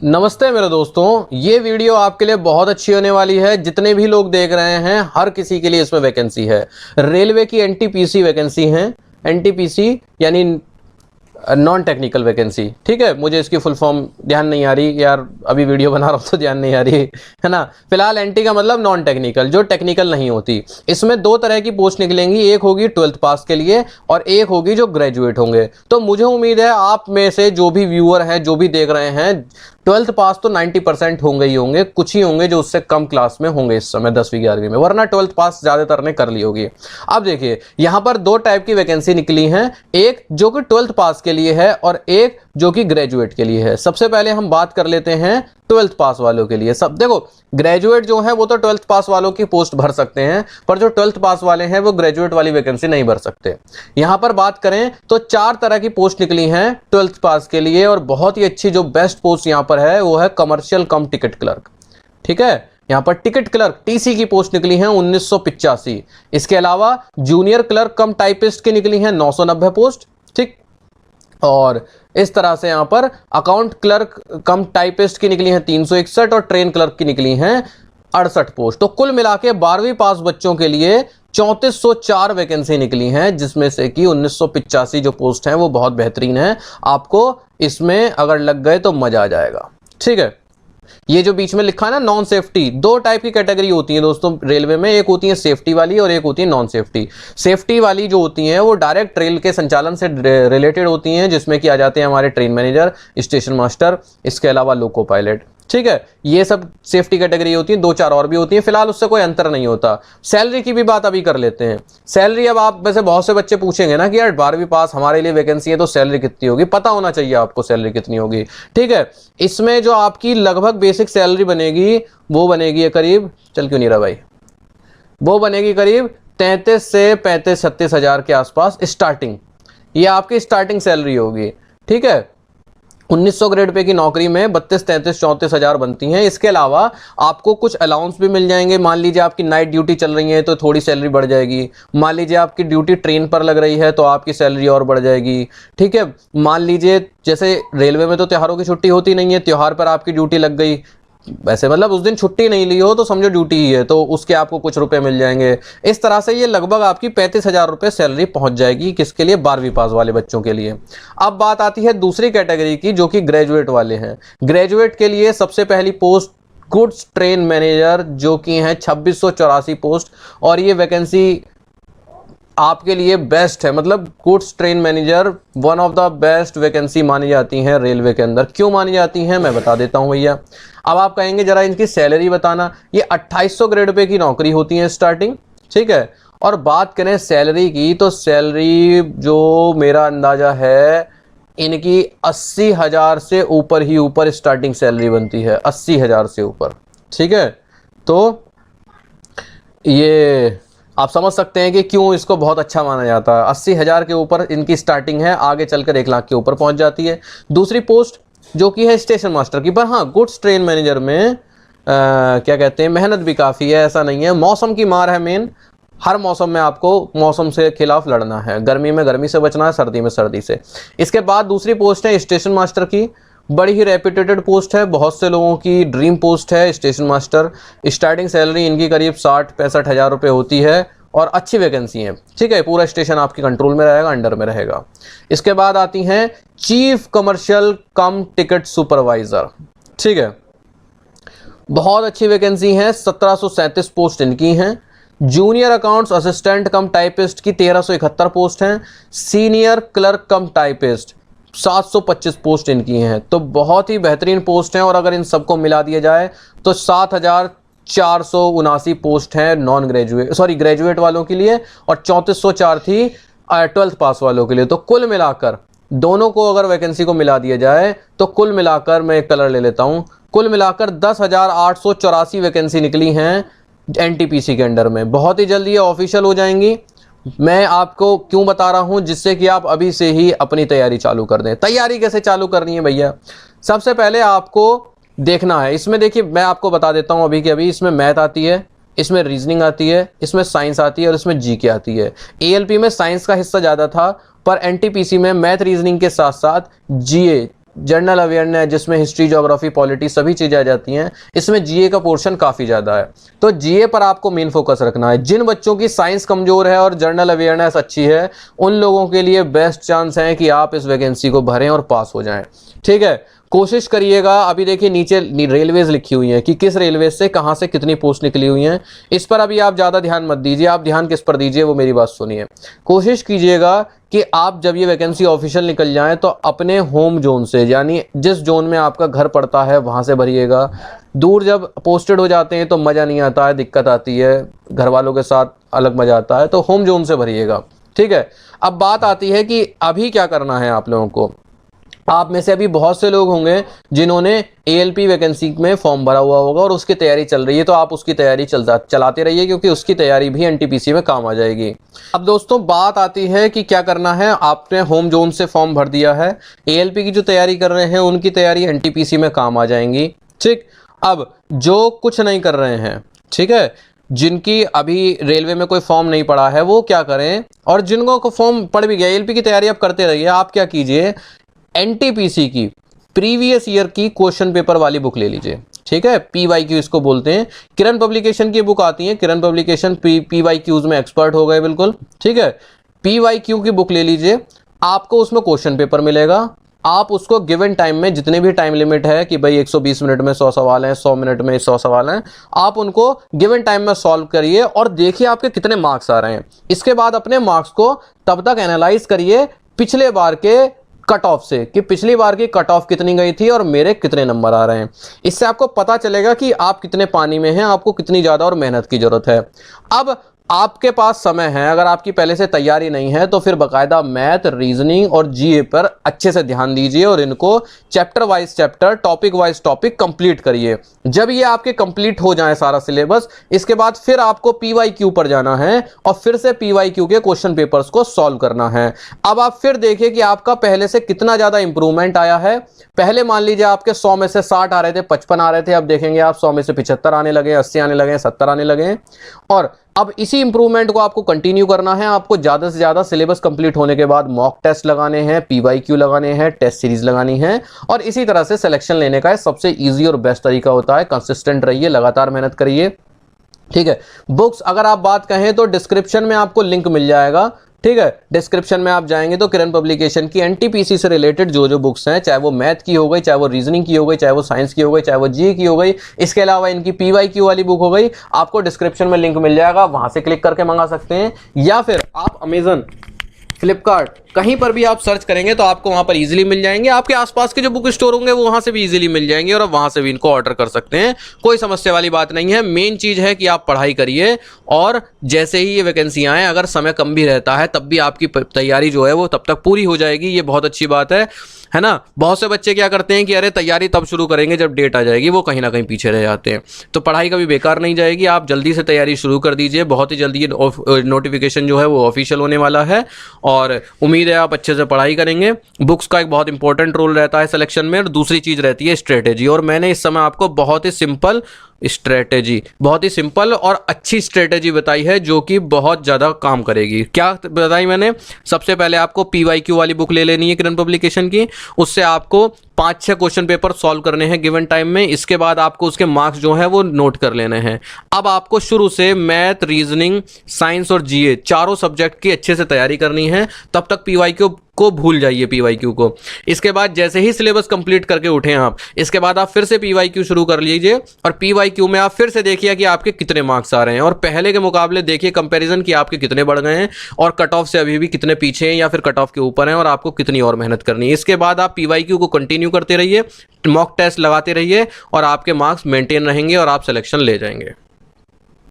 नमस्ते मेरे दोस्तों, ये वीडियो आपके लिए बहुत अच्छी होने वाली है। जितने भी लोग देख रहे हैं हर किसी के लिए इसमें वैकेंसी है। रेलवे की एनटीपीसी वैकेंसी है। एनटीपीसी यानी नॉन टेक्निकल वैकेंसी। ठीक है, मुझे इसकी फुल फॉर्म ध्यान नहीं आ रही यार, अभी वीडियो बना रहा हूँ तो ध्यान नहीं आ रही है ना। फिलहाल एनटी का मतलब नॉन टेक्निकल, जो टेक्निकल नहीं होती। इसमें दो तरह की पोस्ट निकलेंगी, एक होगी 12th पास के लिए और एक होगी जो ग्रेजुएट होंगे। तो मुझे उम्मीद है आप में से जो भी व्यूअर हैं, जो भी देख रहे हैं, 12th पास तो 90% होंगे ही होंगे। कुछ ही होंगे जो उससे कम क्लास में होंगे इस समय 10वीं 11वीं में, वरना 12th पास ज्यादातर ने कर ली होगी। अब देखिए यहां पर दो टाइप की वैकेंसी निकली हैं, एक जो कि 12th पास के लिए है और एक जो कि ग्रेजुएट के लिए है। सबसे पहले हम बात कर लेते हैं 12th पास वालों के लिए। सब देखो, ग्रेजुएट जो है वो तो 12th पास वालों की पोस्ट भर सकते हैं, पर जो 12th पास वाले हैं वो ग्रेजुएट वाली वैकेंसी नहीं भर सकते। यहां पर बात करें तो 4 तरह की पोस्ट निकली हैं 12th पास के लिए, और बहुत ही अच्छी जो बेस्ट पोस्ट यहां पर है वो है कमर्शियल कम टिकट क्लर्क। ठीक है, यहां पर टिकट क्लर्क टीसी की पोस्ट निकली है 1985। इसके अलावा जूनियर क्लर्क कम टाइपिस्ट की निकली है 990 पोस्ट। ठीक, और इस तरह से यहां पर अकाउंट क्लर्क कम टाइपिस्ट की निकली है 361 और ट्रेन क्लर्क की निकली हैं 68 पोस्ट। तो कुल मिला के 12वीं पास बच्चों के लिए 3404 वैकेंसी निकली हैं, जिसमें से कि 1985 जो पोस्ट हैं वो बहुत बेहतरीन है। आपको इसमें अगर लग गए तो मजा आ जाएगा। ठीक है, ये जो बीच में लिखा है ना नॉन सेफ्टी, दो टाइप की कैटेगरी होती है दोस्तों रेलवे में, एक होती है सेफ्टी वाली और एक होती है नॉन सेफ्टी। सेफ्टी वाली जो होती हैं वो डायरेक्ट रेल के संचालन से रिलेटेड होती हैं, जिसमें कि आ जाते हैं हमारे ट्रेन मैनेजर, स्टेशन मास्टर, इसके अलावा लोको पायलट। ठीक है, ये सब सेफ्टी कैटेगरी होती है। 2-4 और भी होती है, फिलहाल उससे कोई अंतर नहीं होता। सैलरी की भी बात अभी कर लेते हैं। सैलरी, अब आप वैसे बहुत से बच्चे पूछेंगे ना कि यार 12वीं पास हमारे लिए वैकेंसी है तो सैलरी कितनी होगी, पता होना चाहिए आपको सैलरी कितनी होगी। ठीक है, इसमें जो आपकी लगभग बेसिक सैलरी बनेगी वो बनेगी करीब, चल क्यों नहीं रहा भाई, वो बनेगी करीब 33 से 35-36 हजार के आसपास स्टार्टिंग। ये आपकी स्टार्टिंग सैलरी होगी। ठीक है, 1900 ग्रेड पे की नौकरी में 32, 33, 34 हजार बनती हैं। इसके अलावा आपको कुछ अलाउंस भी मिल जाएंगे। मान लीजिए आपकी नाइट ड्यूटी चल रही है तो थोड़ी सैलरी बढ़ जाएगी। मान लीजिए आपकी ड्यूटी ट्रेन पर लग रही है तो आपकी सैलरी और बढ़ जाएगी। ठीक है, मान लीजिए जैसे रेलवे में तो त्योहारों की छुट्टी होती नहीं है, त्योहार पर आपकी ड्यूटी लग गई, वैसे मतलब उस दिन छुट्टी नहीं ली हो तो समझो ड्यूटी ही है, तो उसके आपको कुछ रुपए मिल जाएंगे। इस तरह से ये लगभग आपकी 35,000 रुपए सैलरी पहुंच जाएगी। किसके लिए? 12वीं पास वाले बच्चों के लिए। अब बात आती है दूसरी कैटेगरी की, जो कि ग्रेजुएट वाले हैं। ग्रेजुएट के लिए सबसे पहली पोस्ट गुड्स ट्रेन मैनेजर, जो कि है 2684 पोस्ट, और ये वैकेंसी आपके लिए बेस्ट है। मतलब goods train manager one of the best vacancy मानी जाती है रेलवे के अंदर। क्यों मानी जाती है मैं बता देता हूं भैया। अब आप कहेंगे जरा इनकी सैलरी बताना। ये 2800 ग्रेड पे की नौकरी होती है स्टार्टिंग। ठीक है, और बात करें सैलरी की तो सैलरी जो मेरा अंदाजा है इनकी 80,000 से ऊपर ही ऊपर स्टार्टिंग सैलरी बनती है, 80,000 से ऊपर। ठीक है, तो ये आप समझ सकते हैं कि क्यों इसको बहुत अच्छा माना जाता है। 80,000 के ऊपर इनकी स्टार्टिंग है, आगे चलकर 1 लाख के ऊपर पहुंच जाती है। दूसरी पोस्ट जो कि है स्टेशन मास्टर की, पर हाँ गुड्स ट्रेन मैनेजर में क्या कहते हैं, मेहनत भी काफ़ी है, ऐसा नहीं है। मौसम की मार है मेन। हर मौसम में आपको मौसम से खिलाफ लड़ना है। गर्मी में गर्मी से बचना है, सर्दी में सर्दी से। इसके बाद दूसरी पोस्ट है स्टेशन मास्टर की। बड़ी ही रेप्यूटेड पोस्ट है, बहुत से लोगों की ड्रीम पोस्ट है स्टेशन मास्टर। स्टार्टिंग सैलरी इनकी करीब 60-65 हजार रुपये होती है और अच्छी वैकेंसी है। ठीक है, पूरा स्टेशन आपके कंट्रोल में रहेगा, अंडर में रहेगा। इसके बाद आती हैं चीफ कमर्शियल कम टिकट सुपरवाइजर। ठीक है, बहुत अच्छी वैकेंसी है, 1737 पोस्ट इनकी हैं। जूनियर अकाउंट्स असिस्टेंट कम टाइपिस्ट की 1371 पोस्ट हैं। सीनियर क्लर्क कम टाइपिस्ट 725 पोस्ट इनकी हैं। तो बहुत ही बेहतरीन पोस्ट हैं, और अगर इन सबको मिला दिया जाए तो 7,479 पोस्ट हैं नॉन ग्रेजुएट, सॉरी ग्रेजुएट वालों के लिए, और 3404 थी 12th पास वालों के लिए। तो कुल मिलाकर दोनों को अगर वैकेंसी को मिला दिया जाए तो कुल मिलाकर, मैं एक कलर ले लेता हूं, कुल मिलाकर 10,884 वैकेंसी निकली हैं एनटीपीसी के अंडर में। बहुत ही जल्दी ये ऑफिशियल हो जाएंगी। मैं आपको क्यों बता रहा हूं, जिससे कि आप अभी से ही अपनी तैयारी चालू कर दें। तैयारी कैसे चालू करनी है भैया? सबसे पहले आपको देखना है, इसमें देखिए मैं आपको बता देता हूं अभी के अभी। इसमें मैथ आती है, इसमें रीजनिंग आती है, इसमें साइंस आती है और इसमें जीके आती है। एएलपी में साइंस का हिस्सा ज़्यादा था, पर एनटीपीसी में मैथ रीजनिंग के साथ साथ जीए जनरल अवेयरनेस जिसमें हिस्ट्री, ज्योग्राफी, पॉलिटी सभी चीज़ें आ जाती हैं, इसमें जीए का पोर्शन काफ़ी ज़्यादा है। तो जीए पर आपको मेन फोकस रखना है। जिन बच्चों की साइंस कमज़ोर है और जनरल अवेयरनेस अच्छी है, उन लोगों के लिए बेस्ट चांस है कि आप इस वैकेंसी को भरें और पास हो जाएं। ठीक है, कोशिश करिएगा। अभी देखिए नीचे रेलवेज लिखी हुई है कि किस रेलवे से कहां से कितनी पोस्ट निकली हुई हैं। इस पर अभी आप ज़्यादा ध्यान मत दीजिए, आप ध्यान किस पर दीजिए वो मेरी बात सुनिए। कोशिश कीजिएगा कि आप जब ये वैकेंसी ऑफिशियल निकल जाए तो अपने होम जोन से, यानी जिस जोन में आपका घर पड़ता है वहां से भरिएगा। दूर जब पोस्टेड हो जाते हैं तो मज़ा नहीं आता है, दिक्कत आती है, घर वालों के साथ अलग मज़ा आता है, तो होम जोन से भरिएगा। ठीक है, अब बात आती है कि अभी क्या करना है आप लोगों को। आप में से अभी बहुत से लोग होंगे जिन्होंने एएलपी वैकेंसी में फॉर्म भरा हुआ होगा और उसकी तैयारी चल रही है, तो आप उसकी तैयारी चलाते रहिए, क्योंकि उसकी तैयारी भी एनटीपीसी में काम आ जाएगी। अब दोस्तों बात आती है कि क्या करना है। आपने होम जोन से फॉर्म भर दिया है, एएलपी की जो तैयारी कर रहे हैं उनकी तैयारी एनटीपीसी में काम आ जाएंगी। ठीक, अब जो कुछ नहीं कर रहे हैं, ठीक है, जिनकी अभी रेलवे में कोई फॉर्म नहीं पड़ा है वो क्या करें, और जिनको को फॉर्म पड़ भी गया, एएलपी की तैयारी आप करते रहिए। आप क्या कीजिए, एनटीपीसी की प्रीवियस ईयर की क्वेश्चन पेपर वाली बुक ले लीजिए। ठीक है, पीवाईक्यू इसको बोलते हैं। किरण पब्लिकेशन की बुक आती है, किरण पब्लिकेशन पीवाईक्यूज में एक्सपर्ट हो गए बिल्कुल। ठीक है, पीवाईक्यू की बुक ले लीजिए, आपको उसमें क्वेश्चन पेपर मिलेगा। आप उसको गिवन टाइम में, जितने भी टाइम लिमिट है कि भाई 120 मिनट में 100 सवाल हैं, 100 मिनट में 100 सवाल हैं, आप उनको गिवन टाइम में सॉल्व करिए और देखिए आपके कितने मार्क्स आ रहे हैं। इसके बाद अपने मार्क्स को तब तक एनालाइज करिए पिछले बार के कट ऑफ से, कि पिछली बार की कट ऑफ कितनी गई थी और मेरे कितने नंबर आ रहे हैं। इससे आपको पता चलेगा कि आप कितने पानी में हैं, आपको कितनी ज़्यादा और मेहनत की ज़रूरत है। अब आपके पास समय है, अगर आपकी पहले से तैयारी नहीं है तो फिर बाकायदा मैथ, रीजनिंग और जीए पर अच्छे से ध्यान दीजिए और इनको chapter wise chapter, topic wise topic complete करिए। जब ये आपके कंप्लीट हो जाए सारा सिलेबस, इसके बाद फिर आपको पीवाईक्यू पर जाना है और फिर से पीवाईक्यू के क्वेश्चन पेपर्स को सॉल्व करना है। अब आप फिर देखिए कि आपका पहले से कितना ज़्यादा इंप्रूवमेंट आया है। पहले मान लीजिए आपके 100 में से 60 आ रहे थे, 55 आ रहे थे, अब देखेंगे आप 100 में से 75 आने लगे, 80 आने लगे, 70 आने लगे। और अब इसी इंप्रूवमेंट को आपको कंटिन्यू करना है। आपको ज़्यादा से ज़्यादा सिलेबस कंप्लीट होने के बाद मॉक टेस्ट लगाने हैं, पीवाईक्यू लगाने हैं, टेस्ट सीरीज लगानी है, और इसी तरह से सिलेक्शन लेने का सबसे ईजी और बेस्ट तरीका होता है। कंसिस्टेंट रहिए, लगातार मेहनत करिए। ठीक है, बुक्स अगर आप बात कहें तो डिस्क्रिप्शन में आपको लिंक मिल जाएगा। ठीक है, डिस्क्रिप्शन में आप जाएंगे तो किरण पब्लिकेशन की एनटीपीसी से रिलेटेड जो जो बुक्स हैं, चाहे वो मैथ की हो गई, चाहे वो रीजनिंग की हो गई, चाहे वो साइंस की हो गई, चाहे वो जी की हो गई, इसके अलावा इनकी पीवाईक्यू वाली बुक हो गई, आपको डिस्क्रिप्शन में लिंक मिल जाएगा, वहां से क्लिक करके मंगा सकते हैं। या फिर आप अमेजन, फ्लिपकार्ट, कहीं पर भी आप सर्च करेंगे तो आपको वहां पर इजीली मिल जाएंगे। आपके आसपास के जो बुक स्टोर होंगे वो वहां से भी इजीली मिल जाएंगे और आप वहां से भी इनको ऑर्डर कर सकते हैं। कोई समस्या वाली बात नहीं है। मेन चीज है कि आप पढ़ाई करिए और जैसे ही ये वैकेंसियां आए, अगर समय कम भी रहता है तब भी आपकी तैयारी जो है वो तब तक पूरी हो जाएगी। ये बहुत अच्छी बात है ना। बहुत से बच्चे क्या करते हैं कि अरे तैयारी तब शुरू करेंगे जब डेट आ जाएगी, वो कहीं ना कहीं पीछे रह जाते हैं। तो पढ़ाई कभी बेकार नहीं जाएगी, आप जल्दी से तैयारी शुरू कर दीजिए। बहुत ही जल्दी ये नोटिफिकेशन जो है वो ऑफिशियल होने वाला है और उम्मीद है आप अच्छे से पढ़ाई करेंगे। बुक्स का एक बहुत इंपॉर्टेंट रोल रहता है सिलेक्शन में, और दूसरी चीज़ रहती है स्ट्रेटेजी। और मैंने इस समय आपको बहुत ही सिंपल और अच्छी स्ट्रेटेजी बताई है जो कि बहुत ज़्यादा काम करेगी। क्या बताई मैंने? सबसे पहले आपको पीवाईक्यू वाली बुक ले लेनी है किरण पब्लिकेशन की, उससे आपको 5-6 क्वेश्चन पेपर सॉल्व करने हैं गिवन टाइम में। इसके बाद आपको उसके मार्क्स जो है वो नोट कर लेने हैं। अब आपको शुरू से मैथ, रीजनिंग, साइंस और जीए चारों सब्जेक्ट की अच्छे से तैयारी करनी है। तब तक पीवाईक्यू को भूल जाइए, पीवाईक्यू को। इसके बाद जैसे ही सिलेबस कंप्लीट करके उठें आप, इसके बाद आप फिर से पीवाईक्यू शुरू कर लीजिए और पीवाईक्यू में आप फिर से देखिए कि आपके कितने मार्क्स आ रहे हैं और पहले के मुकाबले देखिए कंपैरिजन कि आपके कितने बढ़ गए हैं और कट ऑफ से अभी भी कितने पीछे हैं या फिर कट ऑफ के ऊपर हैं और आपको कितनी और मेहनत करनी है। इसके बाद आप पीवाईक्यू को कंटिन्यू करते रहिए, मॉक टेस्ट लगाते रहिए और आपके मार्क्स मेंटेन रहेंगे और आप सिलेक्शन ले जाएंगे।